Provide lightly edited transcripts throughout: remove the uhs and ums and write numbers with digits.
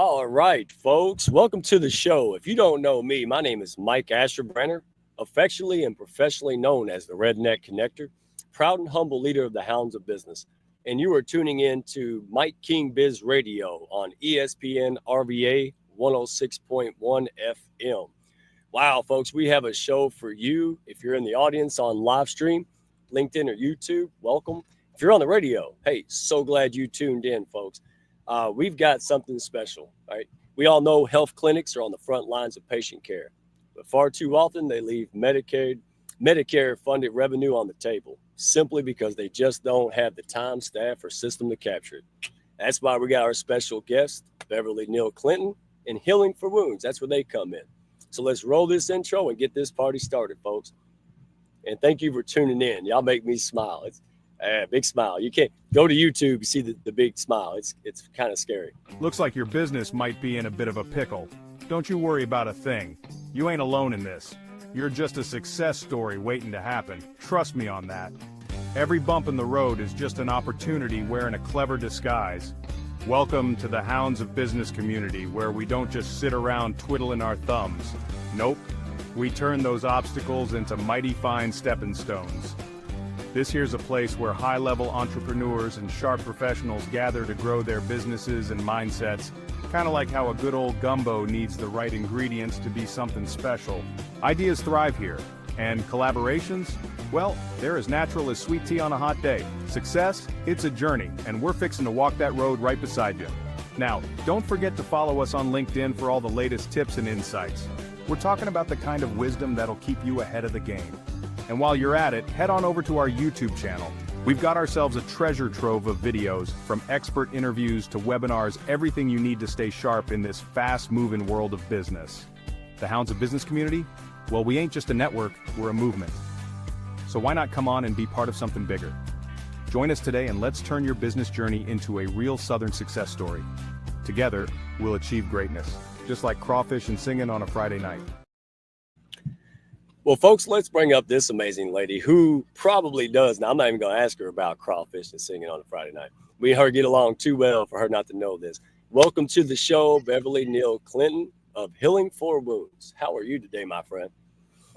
All right, folks, welcome to the show. If you don't know me, my name is Mike Asherbrenner, affectionately and professionally known as the Redneck Connector, proud and humble leader of the Hounds of Business. And you are tuning in to Mike King Biz Radio on ESPN RVA 106.1 FM. Wow, folks, we have a show for you. If you're in the audience on live stream, LinkedIn or YouTube, welcome. If you're on the radio, hey, so glad you tuned in, folks. We've got something special, right? We all know health clinics are on the front lines of patient care, but far too often they leave Medicare-funded revenue on the table simply because they just don't have the time, staff, or system to capture it. That's why we got our special guest, Beverly Neal Clinton, and Healing for Wounds. That's where they come in. So let's roll this intro and get this party started, folks. And thank you for tuning in. Y'all make me smile. It's big smile. You can't go to YouTube and see the big smile. It's kind of scary. Looks like your business might be in a bit of a pickle. Don't you worry about a thing. You ain't alone in this. You're just a success story waiting to happen. Trust me on that. Every bump in the road is just an opportunity wearing a clever disguise. Welcome to the Hounds of Business community, where we don't just sit around twiddling our thumbs. Nope. We turn those obstacles into mighty fine stepping stones. This here's a place where high-level entrepreneurs and sharp professionals gather to grow their businesses and mindsets, kind of like how a good old gumbo needs the right ingredients to be something special. Ideas thrive here, and collaborations, well, they're as natural as sweet tea on a hot day. Success, it's a journey, and we're fixing to walk that road right beside you. Now, don't forget to follow us on LinkedIn for all the latest tips and insights. We're talking about the kind of wisdom that'll keep you ahead of the game. And while you're at it, head on over to our YouTube channel. We've got ourselves a treasure trove of videos, from expert interviews to webinars, everything you need to stay sharp in this fast-moving world of business. The Hounds of Business community? Well, we ain't just a network, we're a movement. So why not come on and be part of something bigger? Join us today and let's turn your business journey into a real Southern success story. Together, we'll achieve greatness, just like crawfish and singing on a Friday night. Well, folks, let's bring up this amazing lady who probably does. Now, I'm not even going to ask her about crawfish and singing on a Friday night. We and her get along too well for her not to know this. Welcome to the show, Beverly Neal Clinton of Healing for Wounds. How are you today, my friend?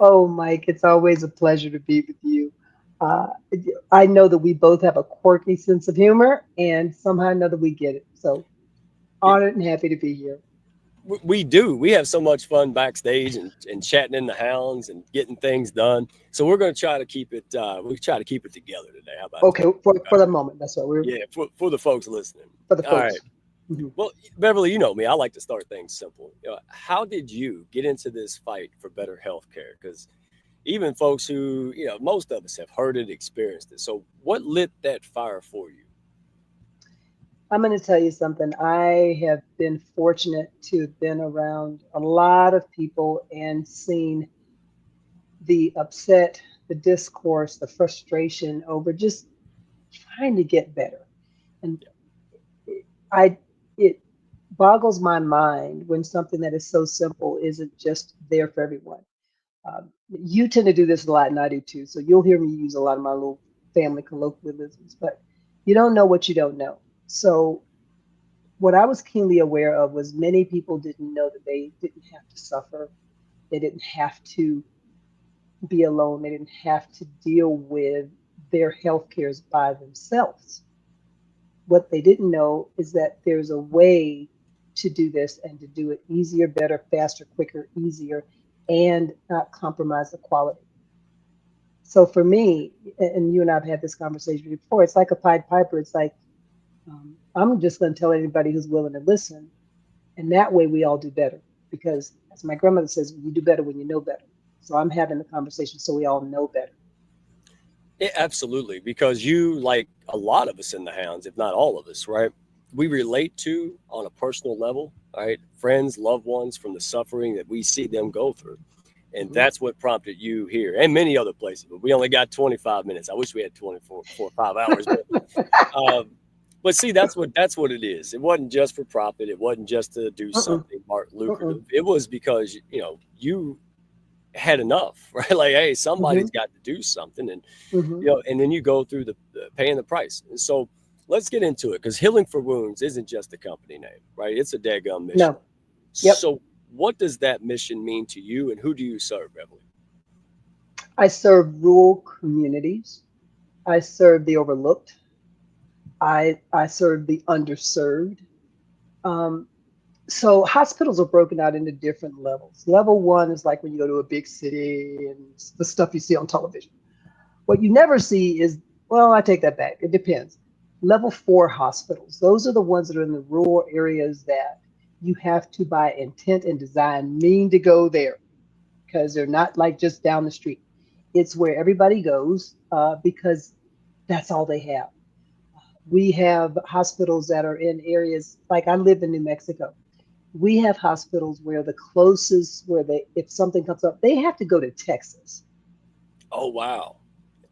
Oh, Mike, it's always a pleasure to be with you. I know that we both have a quirky sense of humor, and somehow or another we get it. So honored and happy to be here. We do. We have so much fun backstage and chatting in the Hounds and getting things done. So we're going to try to keep it. We try to keep it together today. How about okay that? For the moment? That's what we're. Yeah, for the folks listening. For the folks. All right. Mm-hmm. Well, Beverly, you know me. I like to start things simple. How did you get into this fight for better health care? Because even folks who, most of us have heard it, experienced it. So what lit that fire for you? I'm going to tell you something. I have been fortunate to have been around a lot of people and seen the upset, the discourse, the frustration over just trying to get better. And it boggles my mind when something that is so simple isn't just there for everyone. You tend to do this a lot, and I do too. So you'll hear me use a lot of my little family colloquialisms, but you don't know what you don't know. So what I was keenly aware of was many people didn't know that they didn't have to suffer. They didn't have to be alone. They didn't have to deal with their health cares by themselves. What they didn't know is that there's a way to do this and to do it easier, better, faster, quicker, easier, and not compromise the quality. So for me, and you and I have had this conversation before, it's like a Pied Piper. It's like, I'm just going to tell anybody who's willing to listen. And that way we all do better. Because as my grandmother says, you do better when you know better. So I'm having the conversation so we all know better. Yeah, absolutely. Because you, like a lot of us in the Hounds, if not all of us, right? We relate to on a personal level, right? Friends, loved ones from the suffering that we see them go through. And that's what prompted you here and many other places. But we only got 25 minutes. I wish we had 24 or 5 hours. But see, that's what it is. It wasn't just for profit. It wasn't just to do something lucrative. It was because, you had enough, right? Like, hey, somebody's got to do something. And, and then you go through the paying the price. And so let's get into it because Healing for Wounds isn't just a company name, right? It's a daggum mission. No. Yep. So, what does that mission mean to you, and who do you serve, Beverly? I serve rural communities. I serve the overlooked. I serve the underserved. Um, so hospitals are broken out into different levels. Level one is like when you go to a big city and the stuff you see on television. What you never see is, well, I take that back. It depends. Level four hospitals, those are the ones that are in the rural areas that you have to, by intent and design, mean to go there because they're not like just down the street. It's where everybody goes because that's all they have. We have hospitals that are in areas like I live in New Mexico. We have hospitals where the closest, where they, if something comes up, they have to go to Texas. Oh, wow.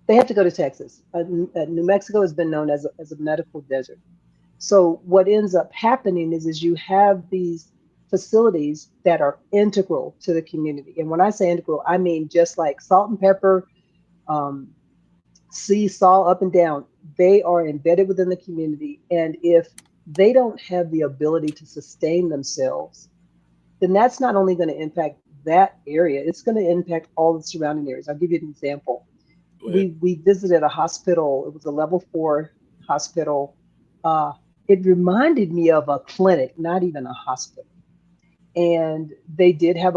They have to go to Texas. New Mexico has been known as a medical desert. So what ends up happening is you have these facilities that are integral to the community. And when I say integral, I mean just like salt and pepper, um, sea, salt up and down. They are embedded within the community. And if they don't have the ability to sustain themselves, then that's not only going to impact that area, it's going to impact all the surrounding areas. I'll give you an example. Go ahead. We visited a hospital. It was a level four hospital. Uh, it reminded me of a clinic, not even a hospital. And they did have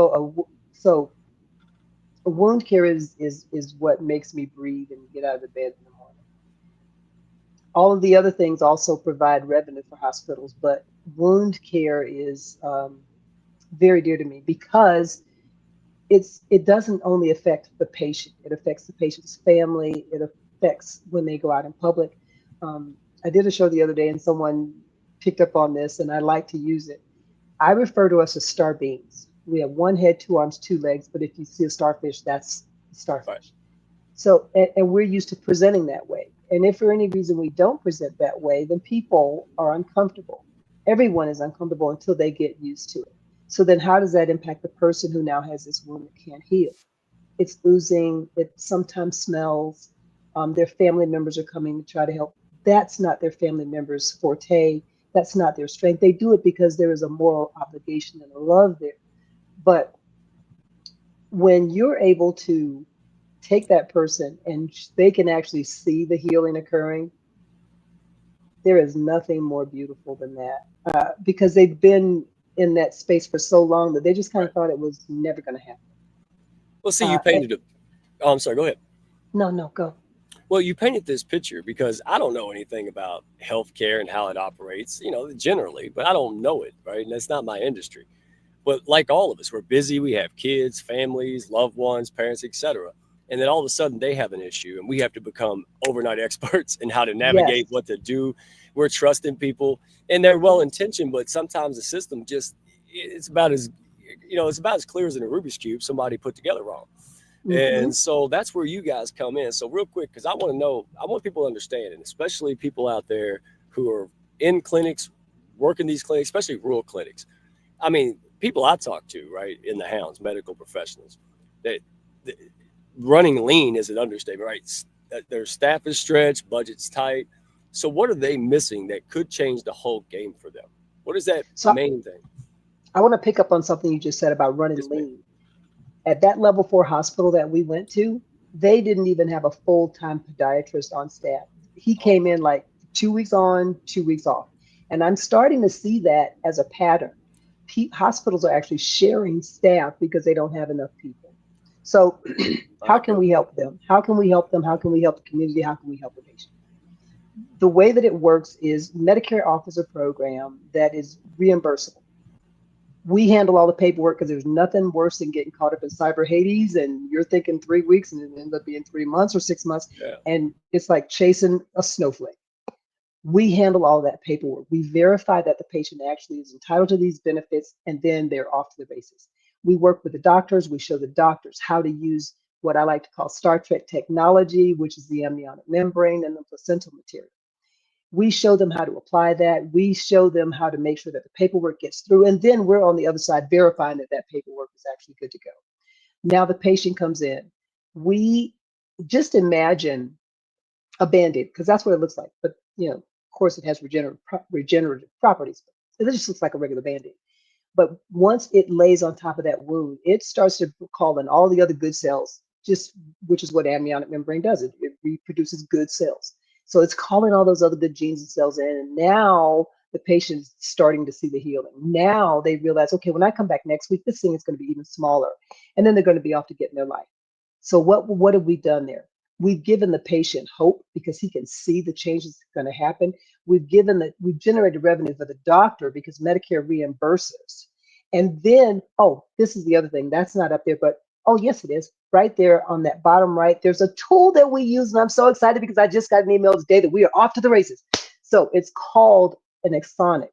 so a wound care is what makes me breathe and get out of the bed in the morning. All of the other things also provide revenue for hospitals, but wound care is very dear to me because it doesn't only affect the patient, it affects the patient's family, it affects when they go out in public. I did a show the other day and someone picked up on this and I like to use it. I refer to us as star beings. We have one head, two arms, two legs, but if you see a starfish, that's a Right. starfish. So, and we're used to presenting that way. And if for any reason we don't present that way, then people are uncomfortable. Everyone is uncomfortable until they get used to it. So then how does that impact the person who now has this wound that can't heal? It's oozing, it sometimes smells. Their family members are coming to try to help. That's not their family members' forte. That's not their strength. They do it because there is a moral obligation and a love there. But when you're able to take that person and they can actually see the healing occurring, there is nothing more beautiful than that because they've been in that space for so long that they just kind Right. of thought it was never going to happen. Well, see, you And, painted a. Oh, I'm sorry. Go ahead. no, no, go. Well, you painted this picture because I don't know anything about healthcare and how it operates, generally, but I don't know it, right? And that's not my industry. But like all of us, we're busy. We have kids, families, loved ones, parents, etc. And then all of a sudden they have an issue, and we have to become overnight experts in how to navigate Yes. what to do. We're trusting people, and they're well intentioned, but sometimes the system just it's about as it's about as clear as in a Rubik's cube somebody put together wrong. Hmm. And so that's where you guys come in. So real quick, because I want to know, I want people to understand, and especially people out there who are in clinics, working these clinics, especially rural clinics. I mean, people I talk to, right, in the hounds, medical professionals, that, that running lean is an understatement, right? Their staff is stretched, budget's tight. So what are they missing that could change the whole game for them? What is that So main thing? I want to pick up on something you just said about running Yes, ma'am. lean. At that level four hospital that we went to, they didn't even have a full time podiatrist on staff. He Oh came my, in like 2 weeks on, 2 weeks off. And I'm starting to see that as a pattern. Hospitals are actually sharing staff because they don't have enough people. So, how my can we goodness. help them? How can we help them? How can we help the community? How can we help the patient? The way that it works is Medicare offers a program that is reimbursable. We handle all the paperwork because there's nothing worse than getting caught up in cyber Hades and you're thinking 3 weeks and it ends up being 3 months or 6 months. Yeah. And it's like chasing a snowflake. We handle all that paperwork. We verify that the patient actually is entitled to these benefits and then they're off to the races. We work with the doctors. We show the doctors how to use what I like to call Star Trek technology, which is the amniotic membrane and the placental material. We show them how to apply that. We show them how to make sure that the paperwork gets through. And then we're on the other side verifying that that paperwork is actually good to go. Now the patient comes in. We just imagine a band-aid because that's what it looks like. But course, it has regenerative properties. It just looks like a regular band-aid. But once it lays on top of that wound, it starts to call in all the other good cells, just which is what amniotic membrane does. It reproduces good cells. So it's calling all those other good genes and cells in. And now the patient's starting to see the healing. Now they realize, okay, when I come back next week, this thing is going to be even smaller. And then they're going to be off to get in their life. So what have we done there? We've given the patient hope because he can see the changes going to happen. We've generated revenue for the doctor because Medicare reimburses. And then, oh, this is the other thing that's not up there, but oh, yes, it is. Right there on that bottom right, there's a tool that we use, and I'm so excited because I just got an email today that we are off to the races. So it's called an exonics.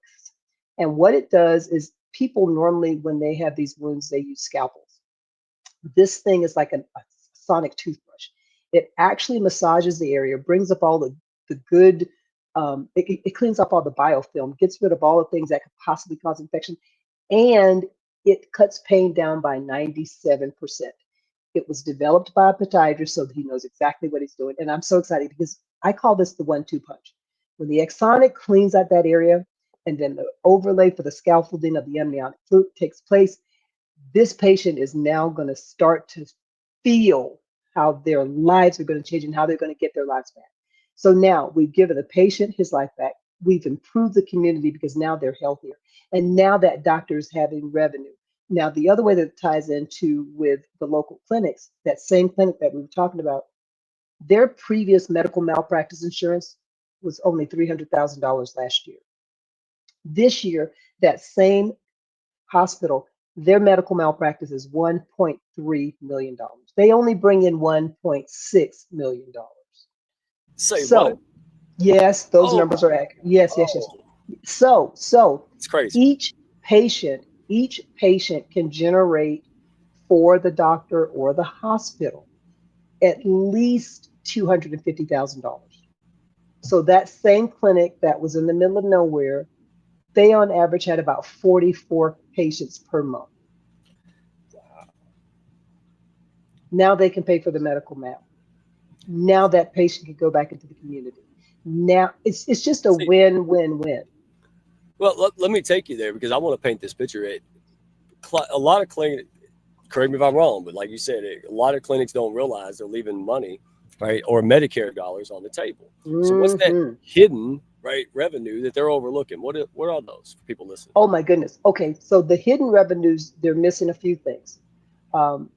And what it does is people normally, when they have these wounds, they use scalpels. This thing is like a sonic toothbrush. It actually massages the area, brings up all the good, it cleans up all the biofilm, gets rid of all the things that could possibly cause infection, and it cuts pain down by 97%. It was developed by a podiatrist so that he knows exactly what he's doing. And I'm so excited because I call this the 1-2 punch. When the exonic cleans out that area and then the overlay for the scaffolding of the amniotic fluid takes place, this patient is now going to start to feel how their lives are going to change and how they're going to get their lives back. So now we've given the patient his life back. We've improved the community because now they're healthier. And now that doctor is having revenue. Now, the other way that it ties into with the local clinics, that same clinic that we were talking about, their previous medical malpractice insurance was only $300,000 last year. This year, that same hospital, their medical malpractice is $1.3 million. They only bring in $1.6 million. Say what? So, yes, those Oh, numbers are accurate. Yes, yes, yes. oh, So it's crazy. each patient can generate for the doctor or the hospital at least $250,000. So that same clinic that was in the middle of nowhere, they on average had about 44 patients per month. Now they can pay for the medical mal. Now that patient can go back into the community. Now it's just a See, win-win-win. well, let me take you there because I want to paint this picture. A lot of clinics, correct me if I'm wrong, but like you said, a lot of clinics don't realize they're leaving money, right, or Medicare dollars on the table. So what's that Hmm. hidden, right, revenue that they're overlooking? What are those for people listening? Oh my goodness. Okay, so the hidden revenues, they're missing a few things. Um,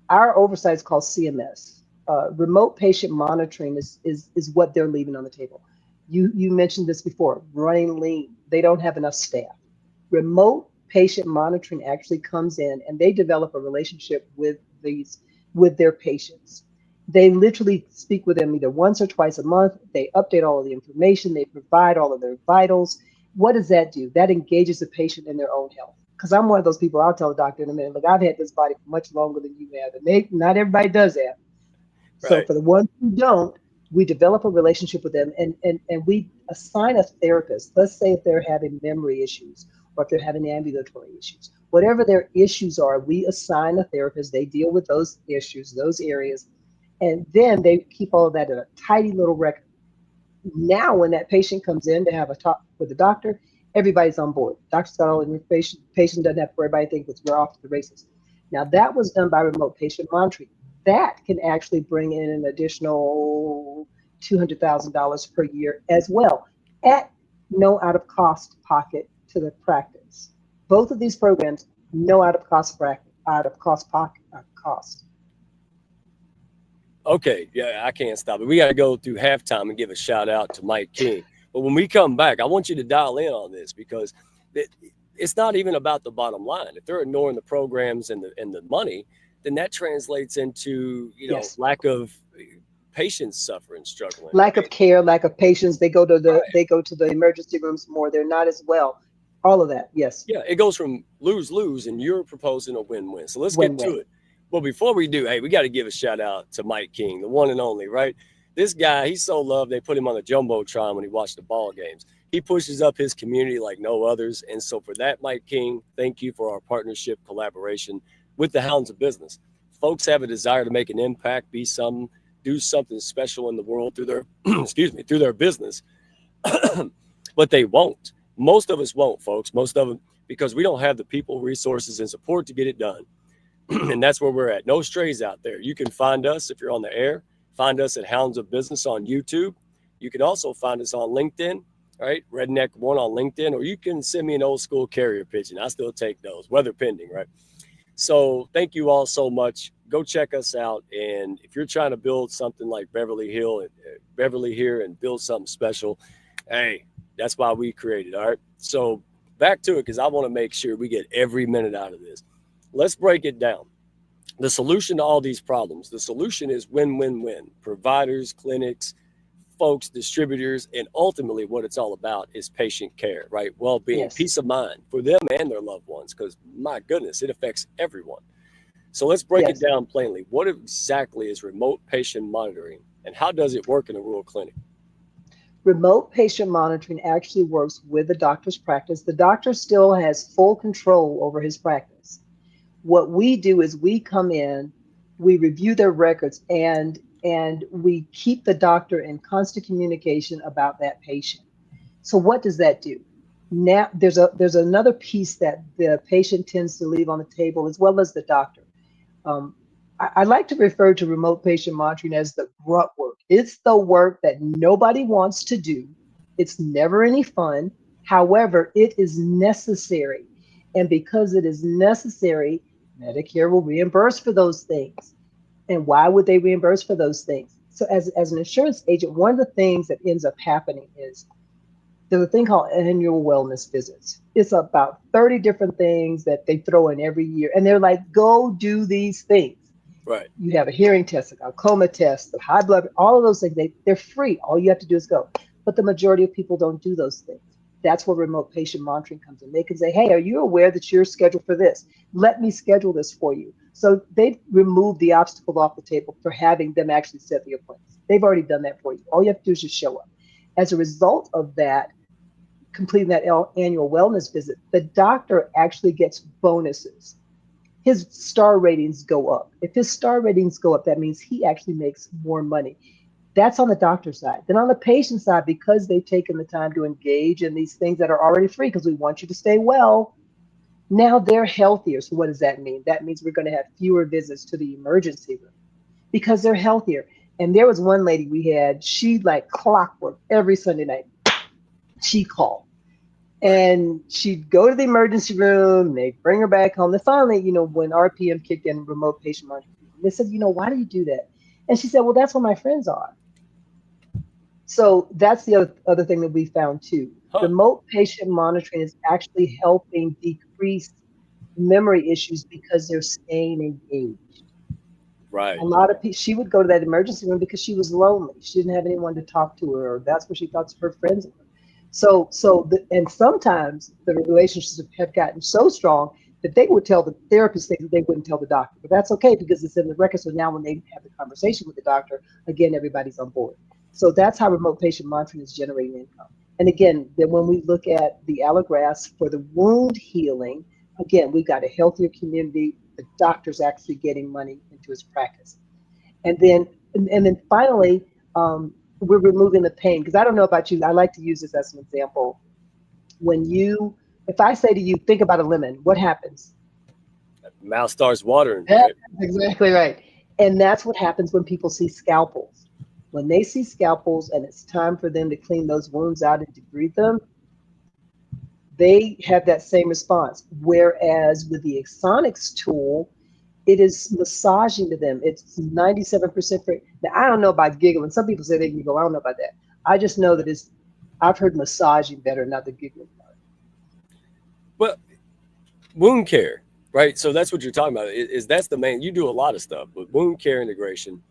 our oversight is called CMS. Remote patient monitoring is what they're leaving on the table. You mentioned this before, running lean. They don't have enough staff. Remote patient monitoring actually comes in and they develop a relationship with their patients. They literally speak with them either once or twice a month. They update all of the information, they provide all of their vitals. What does that do? That engages the patient in their own health. Because I'm one of those people, I'll tell the doctor in a minute, look, I've had this body for much longer than you have. And not everybody does that. So Right. for the ones who don't, we develop a relationship with them and we assign a therapist. Let's say if they're having memory issues or if they're having ambulatory issues, whatever their issues are, we assign a therapist. They deal with those issues, those areas, and then they keep all of that in a tidy little record. Now, when that patient comes in to have a talk with the doctor, everybody's on board. Doctor's got all the information. Patient doesn't have to worry about anything because we're off to the races. Now, that was done by remote patient monitoring. That can actually bring in an additional $200,000 per year as well, at no out of cost pocket to the practice. Both of these programs, no out of cost pocket cost. Okay, yeah, I can't stop it. We got to go through halftime and give a shout out to Mike King. But when we come back, I want you to dial in on this because it, it's not even about the bottom line. If they're ignoring the programs and the money, then that translates into Yes. lack of patients suffering, struggling, Lack right? of care, lack of patience. Right. They go to the emergency rooms more. They're not as well. All of that. Yes. Yeah, it goes from lose lose, and you're proposing a win win. So let's get to Win-win. it. Well, before we do, hey, we got to give a shout out to Mike King, the one and only, right? This guy, he's so loved. They put him on the jumbotron when he watched the ball games. He pushes up his community like no others, and so for that, Mike King, thank you for our partnership collaboration with the Hounds of Business. Folks have a desire to make an impact, do something special in the world through their, excuse me, through their business. But they won't. Most of us won't, folks. Most of them, because we don't have the people, resources, and support to get it done. And that's where we're at. No strays out there. You can find us if you're on the air. Find us at Hounds of Business on YouTube. You can also find us on LinkedIn, right? Redneck One on LinkedIn, or you can send me an old school carrier pigeon. I still take those, weather pending, right? So thank you all so much. Go check us out. And if you're trying to build something like Beverly Hill and Beverly here and build something special, hey, that's why we created. All right. So back to it, because I want to make sure we get every minute out of this. Let's break it down. The solution to all these problems, the solution is win win win. Providers, clinics, folks, distributors, and ultimately what it's all about is patient care, right? Well being, Yes. peace of mind for them and their loved ones, because my goodness, it affects everyone. So let's break it Yes. down plainly. What exactly is remote patient monitoring and how does it work in a rural clinic? Remote patient monitoring actually works with the doctor's practice. The doctor still has full control over his practice. What we do is we come in, we review their records, and we keep the doctor in constant communication about that patient. So what does that do? Now there's another piece that the patient tends to leave on the table as well as the doctor. Um, I like to refer to remote patient monitoring as the grunt work. It's the work that nobody wants to do. It's never any fun. However, it is necessary. And because it is necessary, Medicare will reimburse for those things. And why would they reimburse for those things? So, as an insurance agent, one of the things that ends up happening is there's a thing called annual wellness visits. It's about 30 different things that they throw in every year. And they're like, go do these things. Right. You have a hearing test, a glaucoma test, the high blood, all of those things, they're free. All you have to do is go. But the majority of people don't do those things. That's where remote patient monitoring comes in. They can say, hey, are you aware that you're scheduled for this? Let me schedule this for you. So they've removed the obstacle off the table for having them actually set the appointments. They've already done that for you. All you have to do is just show up. As a result of that, completing that annual wellness visit, the doctor actually gets bonuses. His star ratings go up. If his star ratings go up, that means he actually makes more money. That's on the doctor's side. Then on the patient side, because they've taken the time to engage in these things that are already free, because we want you to stay well, now they're healthier. So what does that mean? That means we're going to have fewer visits to the emergency room because they're healthier. And there was one lady we had, she like clockwork every Sunday night. She called Right. and she'd go to the emergency room, they'd bring her back home. Then finally, when RPM kicked in, remote patient monitoring, they said, why do you do that? And she said, well, that's where my friends are. So that's the other thing that we found too. Huh. Remote patient monitoring is actually helping decrease memory issues because they're staying engaged. A Right. lot of people, she would go to that emergency room because she was lonely. She didn't have anyone to talk to her, or that's where she thought her friends were. And sometimes the relationships have gotten so strong that they would tell the therapist things that they wouldn't tell the doctor. But that's okay because it's in the record. So now when they have the conversation with the doctor, again, everybody's on board. So that's how remote patient monitoring is generating income. And again, then when we look at the allographs for the wound healing, again, we've got a healthier community. The doctor's actually getting money into his practice. And then finally, we're removing the pain. Because I don't know about you, I like to use this as an example. If I say to you, think about a lemon, what happens? Mouth starts watering, That's right? exactly right. And that's what happens when people see scalpels. When they see scalpels and it's time for them to clean those wounds out and debride them, they have that same response. Whereas with the Exonics tool, it is massaging to them. It's 97% free. Now, I don't know about giggling. Some people say they giggle. I don't know about that. I just know that I've heard massaging better, not the giggling part. Well, wound care, right? So that's what you're talking about. Is that's the main? You do a lot of stuff, but wound care integration.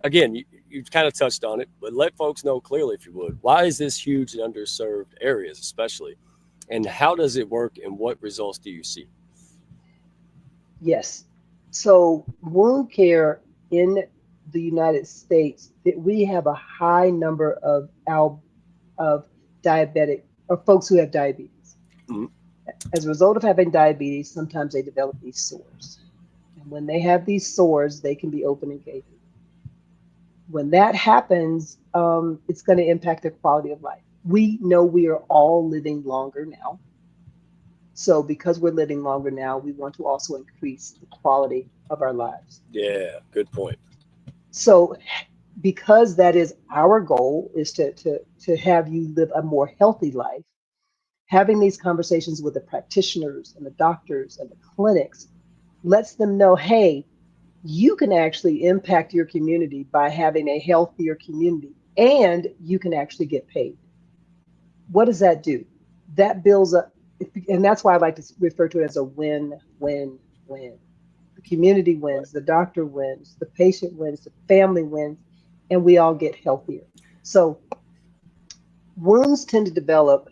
Again, you kind of touched on it, but let folks know clearly, if you would, why is this huge in underserved areas, especially, and how does it work, and what results do you see? Yes. So wound care in the United States, we have a high number of diabetic or folks who have diabetes. Mhm. As a result of having diabetes, sometimes they develop these sores. And when they have these sores, they can be open and gaping. When that happens, it's going to impact their quality of life. We know we are all living longer now. So because we're living longer now, we want to also increase the quality of our lives. Yeah, good point. So because that is our goal is to have you live a more healthy life, having these conversations with the practitioners and the doctors and the clinics lets them know, hey, you can actually impact your community by having a healthier community and you can actually get paid. What does that do? That builds up, and that's why I like to refer to it as a win, win, win. The community Right. wins, the doctor wins, the patient wins, the family wins, and we all get healthier. So wounds tend to develop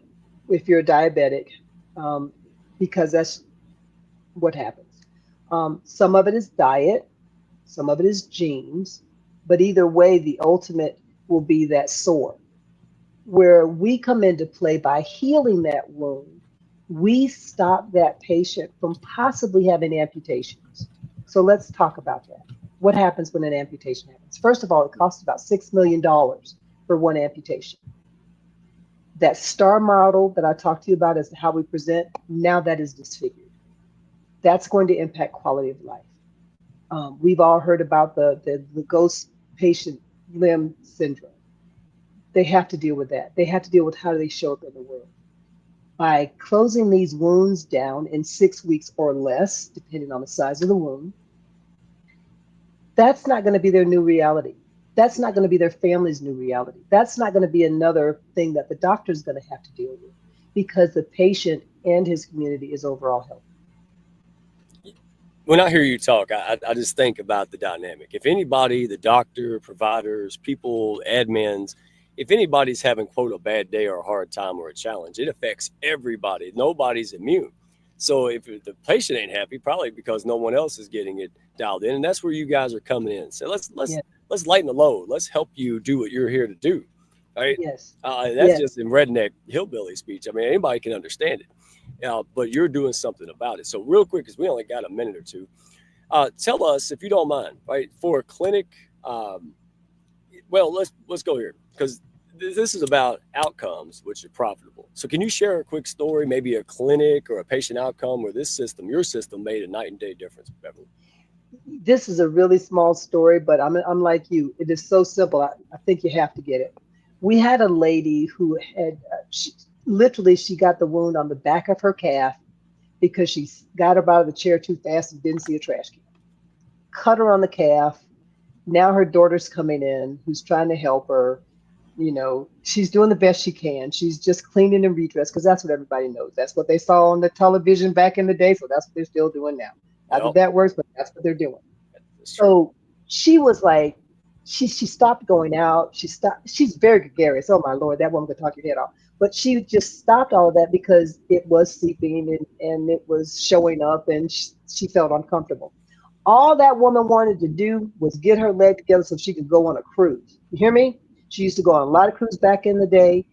if you're diabetic, um, because that's what happens. Some of it is diet, some of it is genes, but either way, the ultimate will be that sore. Where we come into play by healing that wound, we stop that patient from possibly having amputations. So let's talk about that. What happens when an amputation happens? First of all, it costs about $6 million for one amputation. That star model that I talked to you about as to how we present, now that is disfigured. That's going to impact quality of life. We've all heard about the ghost patient limb syndrome. They have to deal with that. They have to deal with how they show up in the world. By closing these wounds down in 6 weeks or less, depending on the size of the wound, that's not going to be their new reality. That's not going to be their family's new reality. That's not going to be another thing that the doctor's going to have to deal with because the patient and his community is overall healthy. When I hear you talk, I just think about the dynamic. If anybody, the doctor, providers, people, admins, if anybody's having, quote, a bad day or a hard time or a challenge, it affects everybody. Nobody's immune. So if the patient ain't happy, probably because no one else is getting it dialed in, and that's where you guys are coming in. So Yeah. let's lighten the load. Let's help you do what you're here to do. Right? Yes. That's Yes. just in redneck hillbilly speech. I mean, anybody can understand it. But you're doing something about it. So real quick, because we only got a minute or two, tell us if you don't mind, right? For a clinic, um, well, let's go here because this is about outcomes which are profitable. So can you share a quick story, maybe a clinic or a patient outcome where this system, your system, made a night and day difference, Beverly? This is a really small story, but I'm like you. It is so simple. I think you have to get it. We had a lady who had literally she got the wound on the back of her calf because she got up out of the chair too fast and didn't see a trash can. Cut her on the calf. Now her daughter's coming in who's trying to help her. You know, she's doing the best she can. She's just cleaning and redress because that's what everybody knows. That's what they saw on the television back in the day. So that's what they're still doing now. Not that Yep, that works, but that's what they're doing. that's true. So she was like, she stopped going out. She stopped. She's very gregarious. Oh my lord, that woman could talk your head off. But she just stopped all of that because it was seeping and it was showing up, and she felt uncomfortable. All that woman wanted to do was get her leg together so she could go on a cruise. You hear me? She used to go on a lot of cruises back in the day.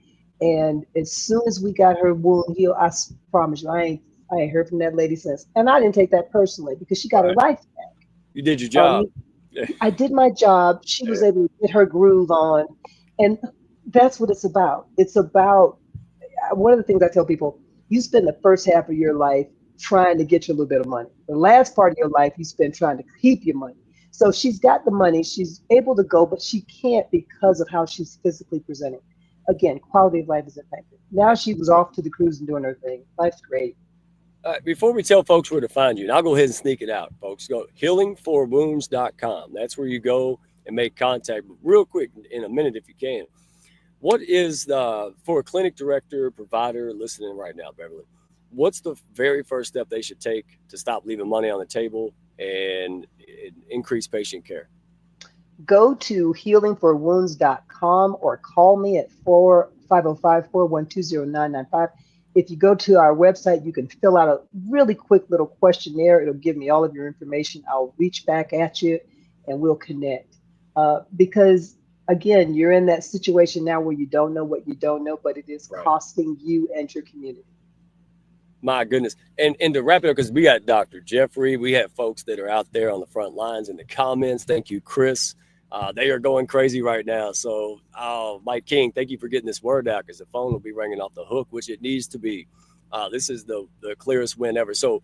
And as soon as we got her wound healed, promise you, I ain't heard from that lady since. And I didn't take that personally because she got her Right. life. You did your Um, job. Yeah. I did my job. She was able to get her groove on. And that's what it's about. It's about one of the things I tell people, you spend the first half of your life trying to get you a little bit of money. The last part of your life, you spend trying to keep your money. So she's got the money, she's able to go, but she can't because of how she's physically presenting. Again, quality of life is impacted. Now Right. she was off to the cruise and doing her thing. Life's great. Before we tell folks where to find you, and I'll go ahead and sneak it out, folks, go healingforwounds.com. That's where you go and make contact. But real quick, in a minute, if you can, what is the, for a clinic director, provider listening right now, Beverly, what's the very first step they should take to stop leaving money on the table and increase patient care? Go to healingforwounds.com or call me at 505-412-0995. If you go to our website, you can fill out a really quick little questionnaire. It'll give me all of your information. I'll reach back at you and we'll connect. Because again, you're in that situation now where you don't know what you don't know, but it is Right. costing you and your community. My goodness. And to wrap it up, because we got Dr. Jeffrey, we have folks that are out there on the front lines in the comments. Thank you, Chris. They are going crazy right now. So, Mike King, thank you for getting this word out because the phone will be ringing off the hook, which it needs to be. This is the clearest win ever. So,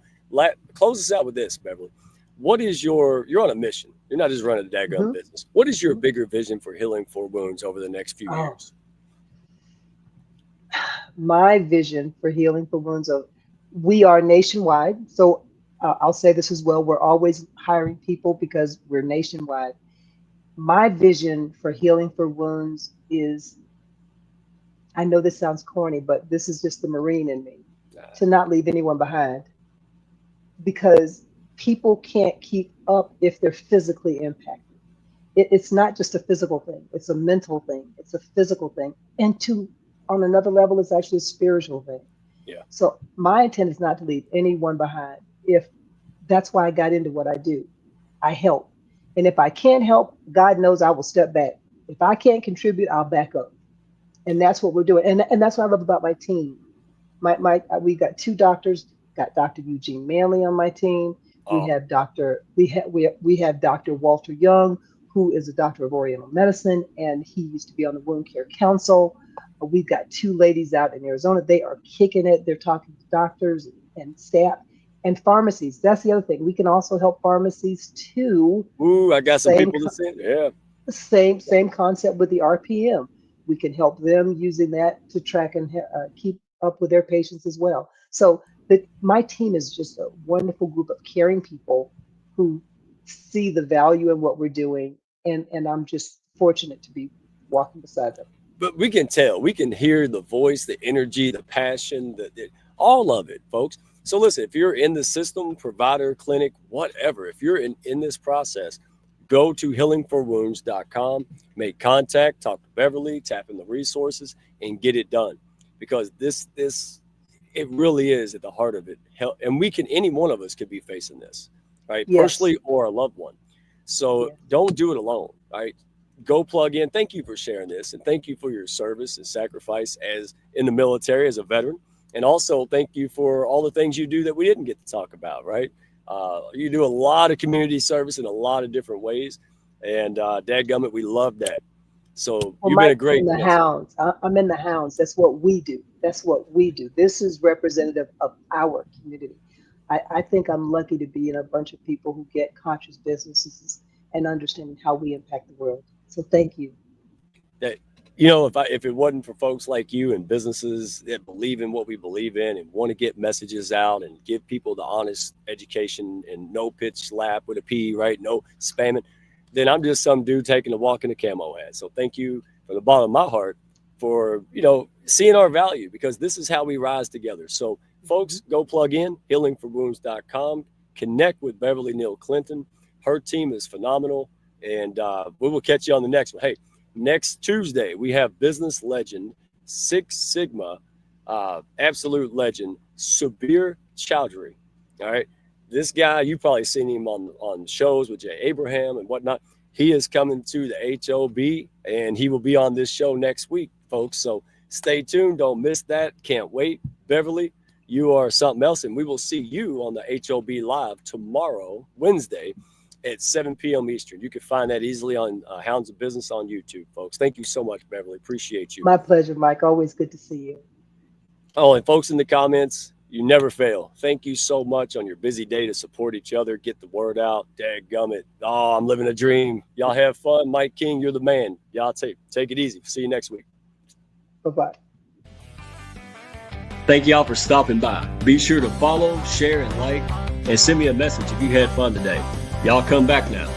close us out with this, Beverly. What is you're on a mission. You're not just running a daggum Mhm. business. What is your Mhm. bigger vision for Healing for Wounds over the next few Oh, years? my vision for Healing for Wounds of we are nationwide. So I'll say this as well. We're always hiring people because we're nationwide. My vision for Healing for Wounds is, I know this sounds corny, but this is just the Marine in me, to not leave anyone behind, because people can't keep up if they're physically impacted. It's not just a physical thing, it's a mental thing, it's a physical thing. And on another level, it's actually a spiritual thing. Yeah. So my intent is not to leave anyone behind. If That's why I got into what I do. I help. And if I can't help, God knows I will step back. If I can't contribute, I'll back up. And that's what we're doing. And that's what I love about my team. We got two doctors. Got Dr. Eugene Manley on my team. We Oh, have we have Dr. Walter Young, who is a doctor of Oriental medicine, and he used to be on the Wound Care Council. We've got two ladies out in Arizona. They are kicking it. They're talking to doctors and staff and pharmacies. That's the other thing. We can also help pharmacies too. ooh, I got some Same people to send. Yeah. same concept with the RPM. We can help them using that to track and keep up with their patients as well. So my team is just a wonderful group of caring people who see the value in what we're doing, and I'm just fortunate to be walking beside them. But we can tell, we can hear the voice, the energy, the passion, all of it, folks. So listen, if you're in the system, provider, clinic, whatever, if you're in this process, go to healingforwounds.com, make contact, talk to Beverly, tap in the resources, and get it done. Because this it really is at the heart of it. And any one of us could be facing this, right? Yes, Personally or a loved one. So yes, don't do it alone, right? Go plug in. Thank you for sharing this, and thank you for your service and sacrifice as in the military as a veteran, and also thank you for all the things you do that we didn't get to talk about. Right, you do a lot of community service in a lot of different ways, and dadgummit, we love that. So well, you've been a Mike, I'm in great the yes. hounds. I'm in the hounds. That's what we do. That's what we do. This is representative of our community. I think I'm lucky to be in a bunch of people who get conscious businesses and understanding how we impact the world. So thank you. That if it wasn't for folks like you and businesses that believe in what we believe in and want to get messages out and give people the honest education and no pitch slap with a P, right? No spamming, then I'm just some dude taking a walk in a camo hat. So thank you from the bottom of my heart for seeing our value, because this is how we rise together. So folks, go plug in healingforwounds.com, connect with Beverly Neal Clinton. Her team is phenomenal, and we will catch you on the next one. Hey, next Tuesday, we have business legend, Six Sigma, absolute legend, Subir Chowdhury. All right. This guy, you've probably seen him on shows with Jay Abraham and whatnot. He is coming to the HOB, and he will be on this show next week, folks. So stay tuned. Don't miss that. Can't wait. Beverly, you are something else, and we will see you on the HOB Live tomorrow, Wednesday, at 7 p.m. Eastern. You can find that easily on Hounds of Business on YouTube, folks. Thank you so much, Beverly. Appreciate you. My pleasure, Mike. Always good to see you. Oh, and folks in the comments, you never fail. Thank you so much on your busy day to support each other, get the word out. Dadgummit. Oh, I'm living a dream. Y'all have fun. Mike King, you're the man. Y'all take it easy. See you next week. Bye bye. Thank y'all for stopping by. Be sure to follow, share, and like, and send me a message if you had fun today. Y'all come back now.